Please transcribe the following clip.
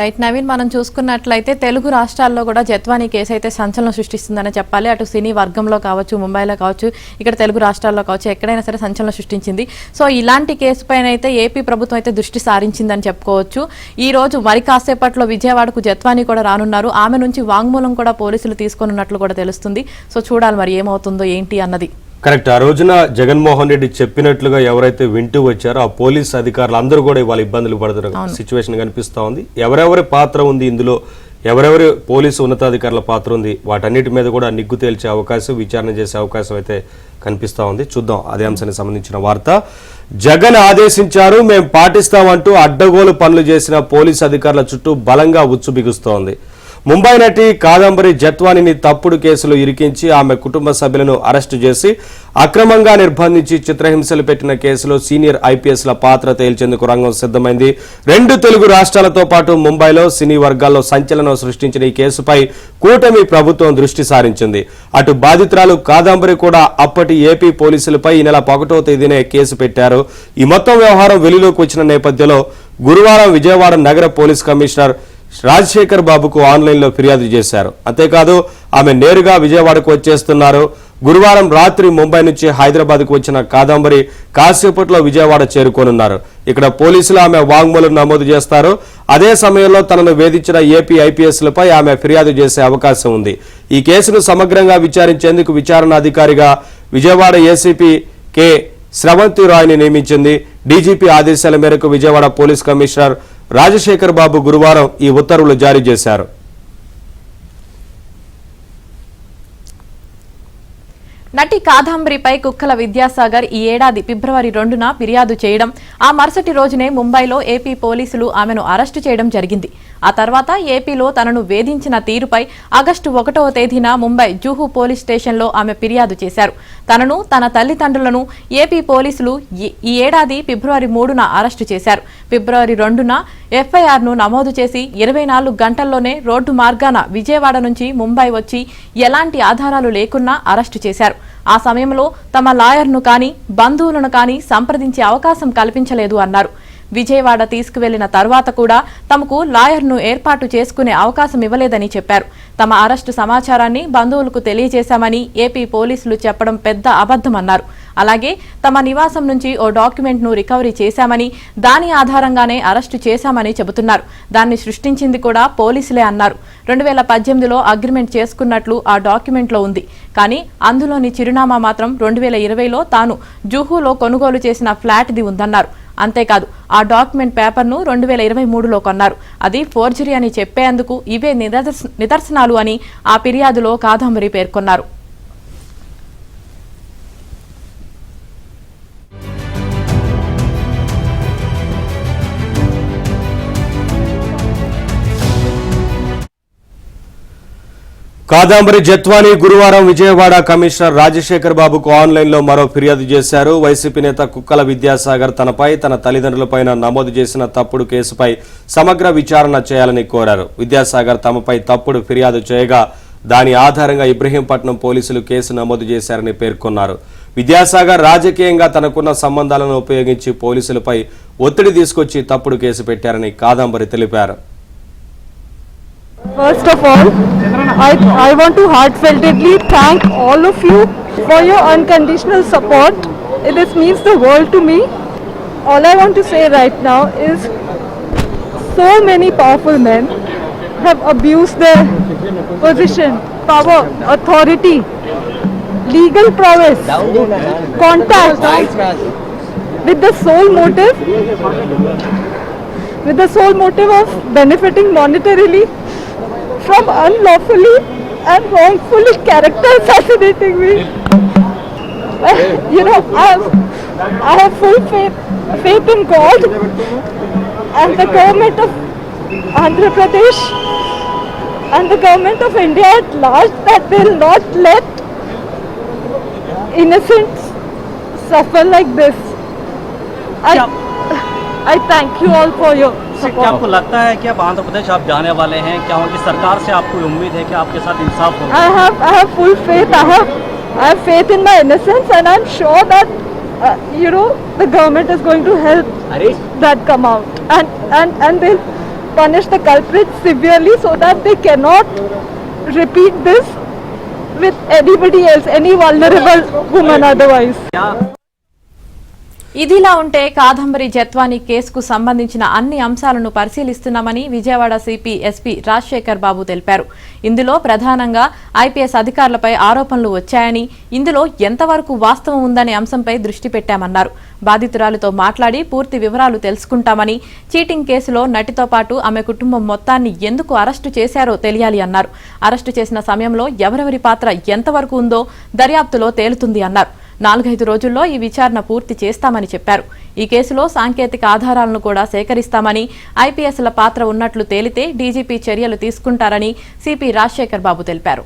Right Naveen, మనం చూసుకున్నట్లయితే తెలుగు రాష్ట్రాల్లో కూడా జత్వానీ కేసు అయితే సంచలనం సృష్టిస్తుందని చెప్పాలి. అటు సినీ వర్గంలో కావచ్చు, ముంబైలో కావచ్చు, ఇక్కడ తెలుగు రాష్ట్రాల్లో కావచ్చు, ఎక్కడైనా సరే సంచలనం సృష్టించింది. సో ఇలాంటి కేసు పైన అయితే ఏపీ ప్రభుత్వం అయితే దృష్టి సారించిందని చెప్పుకోవచ్చు. ఈ రోజు మరి కాసేపట్లో విజయవాడకు జత్వానీ కూడా రానున్నారు. ఆమె నుంచి వాంగ్మూలం కూడా పోలీసులు తీసుకొనున్నట్లు కూడా తెలుస్తుంది. సో చూడాలి మరి ఏమవుతుందో ఏంటి అన్నది. కరెక్ట్. ఆ రోజున జగన్మోహన్ రెడ్డి చెప్పినట్లుగా ఎవరైతే వింటూ వచ్చారో ఆ పోలీస్ అధికారులు అందరూ కూడా ఇవాళ ఇబ్బందులు పడుతున్న సిచ్యువేషన్ కనిపిస్తూ ఉంది. ఎవరెవరి పాత్ర ఉంది ఇందులో, ఎవరెవరి పోలీసు ఉన్నతాధికారుల పాత్ర ఉంది, వాటన్నిటి మీద కూడా నిగ్గు తేల్చే అవకాశం, విచారణ చేసే అవకాశం అయితే కనిపిస్తూ ఉంది. చూద్దాం అదే అంశానికి సంబంధించిన వార్త. జగన్ ఆదేశించారు, మేము పాటిస్తామంటూ అడ్డగోలు పనులు చేసిన పోలీసు అధికారుల చుట్టూ బలంగా ఉచ్చు బిగుస్తోంది. ముంబై నటి కాదంబరి జత్వానీని తప్పుడు కేసులు ఇరికించి ఆమె కుటుంబ సభ్యులను అరెస్టు చేసి అక్రమంగా నిర్బంధించి చిత్రహింసలు పెట్టిన కేసులో సీనియర్ ఐపీఎస్ల పాత్ర తేల్చేందుకు రంగం సిద్ధమైంది. 2 తెలుగు రాష్ట్రాలతో పాటు ముంబైలో సినీ వర్గాల్లో సంచలనం సృష్టించిన ఈ కేసుపై కూటమి ప్రభుత్వం దృష్టి సారించింది. అటు బాధితురాలు కాదంబరి కూడా అప్పటి ఏపీ పోలీసులపై ఈ నెల 1వ తేదీనే కేసు పెట్టారు. ఈ మొత్తం వ్యవహారం వెలుగులోకి వచ్చిన నేపథ్యంలో గురువారం విజయవాడ నగర పోలీస్ కమిషనర్ రాజశేఖర్ బాబుకు ఆన్లైన్లో ఫిర్యాదు చేశారు. అంతేకాదు ఆమె నేరుగా విజయవాడకు వచ్చేస్తున్నారు. గురువారం రాత్రి ముంబై నుంచి హైదరాబాద్కు వచ్చిన కాదంబరి కాసేపట్లో విజయవాడ చేరుకోనున్నారు. ఇక్కడ పోలీసులు ఆమె వాంగ్మూలం నమోదు చేస్తారు. అదే సమయంలో తనను వేధించిన ఏపీ ఐపీఎస్లపై ఆమె ఫిర్యాదు చేసే అవకాశం ఉంది. ఈ కేసును సమగ్రంగా విచారించేందుకు విచారణ అధికారిగా విజయవాడ ఏసీపీ కె స్రవంతి రాయ్ని నియమించింది. డీజీపీ ఆదేశాల మేరకు విజయవాడ పోలీస్ కమిషనర్ రాజశేఖర్ బాబు గురువారం ఈ ఉత్తర్వులు జారీ చేశారు. నటి కాదంబరిపై కుక్కల విద్యాసాగర్ ఈ ఏడాది ఫిబ్రవరి 2న ఫిర్యాదు చేయడం, ఆ మరుసటి రోజునే ముంబైలో ఏపీ పోలీసులు ఆమెను అరెస్టు చేయడం జరిగింది. ఆ తర్వాత ఏపీలో తనను వేధించిన తీరుపై ఆగస్టు 1వ తేదీన ముంబై జూహు పోలీస్ స్టేషన్లో ఆమె ఫిర్యాదు చేశారు. తనను, తన తల్లిదండ్రులను ఏపీ పోలీసులు ఈ ఏడాది ఫిబ్రవరి 3న అరెస్టు చేశారు. ఫిబ్రవరి 2న ఎఫ్ఐఆర్ను నమోదు చేసి 24 గంటల్లోనే రోడ్డు మార్గాన విజయవాడ నుంచి ముంబై వచ్చి ఎలాంటి ఆధారాలు లేకున్నా అరెస్టు చేశారు. ఆ సమయంలో తమ లాయర్ను కానీ బంధువులను కానీ సంప్రదించే అవకాశం కల్పించలేదు అన్నారు. విజయవాడ తీసుకువెళ్లిన తర్వాత కూడా తమకు లాయర్ను ఏర్పాటు చేసుకునే అవకాశం ఇవ్వలేదని చెప్పారు. తమ అరెస్టు సమాచారాన్ని బంధువులకు తెలియజేశామని ఏపీ పోలీసులు చెప్పడం పెద్ద అబద్ధమన్నారు. అలాగే తమ నివాసం నుంచి ఓ డాక్యుమెంట్ను రికవరీ చేశామని, దాని ఆధారంగానే అరెస్టు చేశామని చెబుతున్నారు. దాన్ని సృష్టించింది కూడా పోలీసులే అన్నారు. 2018లో అగ్రిమెంట్ చేసుకున్నట్లు ఆ డాక్యుమెంట్లో ఉంది. కానీ అందులోని చిరునామా మాత్రం 2020లో తాను జూహులో కొనుగోలు చేసిన ఫ్లాట్ది ఉందన్నారు. అంతేకాదు ఆ డాక్యుమెంట్ పేపర్ను 2023లో కొన్నారు. అది ఫోర్జరీ అని చెప్పేందుకు ఇవే నిదర్శనాలు అని ఆ ఫిర్యాదులో కాదంబరి పేర్కొన్నారు. కాదంబరి జత్వానీ గురువారం విజయవాడ కమిషనర్ రాజశేఖర్ బాబుకు ఆన్లైన్లో మరో ఫిర్యాదు చేశారు. వైసీపీ నేత కుక్కల విద్యాసాగర్ తనపై, తన తల్లిదండ్రులపైన నమోదు చేసిన తప్పుడు కేసుపై సమగ్ర విచారణ చేయాలని కోరారు. విద్యాసాగర్ తమపై తప్పుడు ఫిర్యాదు చేయగా దాని ఆధారంగా ఇబ్రహీంపట్నం పోలీసులు కేసు నమోదు చేశారని పేర్కొన్నారు. విద్యాసాగర్ రాజకీయంగా తనకున్న సంబంధాలను ఉపయోగించి పోలీసులపై ఒత్తిడి తీసుకొచ్చి తప్పుడు కేసు పెట్టారని కాదంబరి తెలిపారు. First of all, I want to heartfeltly thank all of you for your unconditional support. This means the world to me. All I want to say right now is so many powerful men have abused their position, power, authority, legal prowess, contacts with the sole motive of benefiting monetarily from unlawfully and wrongfully character assassinating me. I have full faith in God and the government of Andhra Pradesh and the government of India at large that they will not let innocents suffer like this. I thank you all for your support. क्या आपको लगता है कि अब आंध्र प्रदेश आप जाने वाले हैं? क्या उनकी सरकार से आपको उम्मीद है कि आपके साथ इंसाफ होगा? I have full faith. I have faith in my innocence, and I'm sure that the government is going to help that come out, and punish the culprits severely so that they cannot repeat this with anybody else, any vulnerable woman otherwise. ఇదిలా ఉంటే కాదంబరి జత్వానీ కేసుకు సంబంధించిన అన్ని అంశాలను పరిశీలిస్తున్నామని Vijayawada CP SP Rajasekhar బాబు తెలిపారు. ఇందులో ప్రధానంగా IPS అధికారులపై ఆరోపణలు వచ్చాయని, ఇందులో ఎంతవరకు వాస్తవం ఉందనే అంశంపై దృష్టి పెట్టామన్నారు. బాధితురాలితో మాట్లాడి పూర్తి వివరాలు తెలుసుకుంటామని, చీటింగ్ కేసులో నటితో పాటు ఆమె కుటుంబం మొత్తాన్ని ఎందుకు అరెస్టు చేశారో తెలియాలి అన్నారు. అరెస్టు చేసిన సమయంలో ఎవరెవరి పాత్ర ఎంతవరకు ఉందో దర్యాప్తులో తేలుతుంది అన్నారు. 4-5 రోజుల్లో ఈ విచారణ పూర్తి చేస్తామని చెప్పారు. ఈ కేసులో సాంకేతిక ఆధారాలను కూడా సేకరిస్తామని, ఐపీఎస్ల పాత్ర ఉన్నట్లు తేలితే డీజీపీ చర్యలు తీసుకుంటారని సిపి రాజశేఖర్ బాబు తెలిపారు.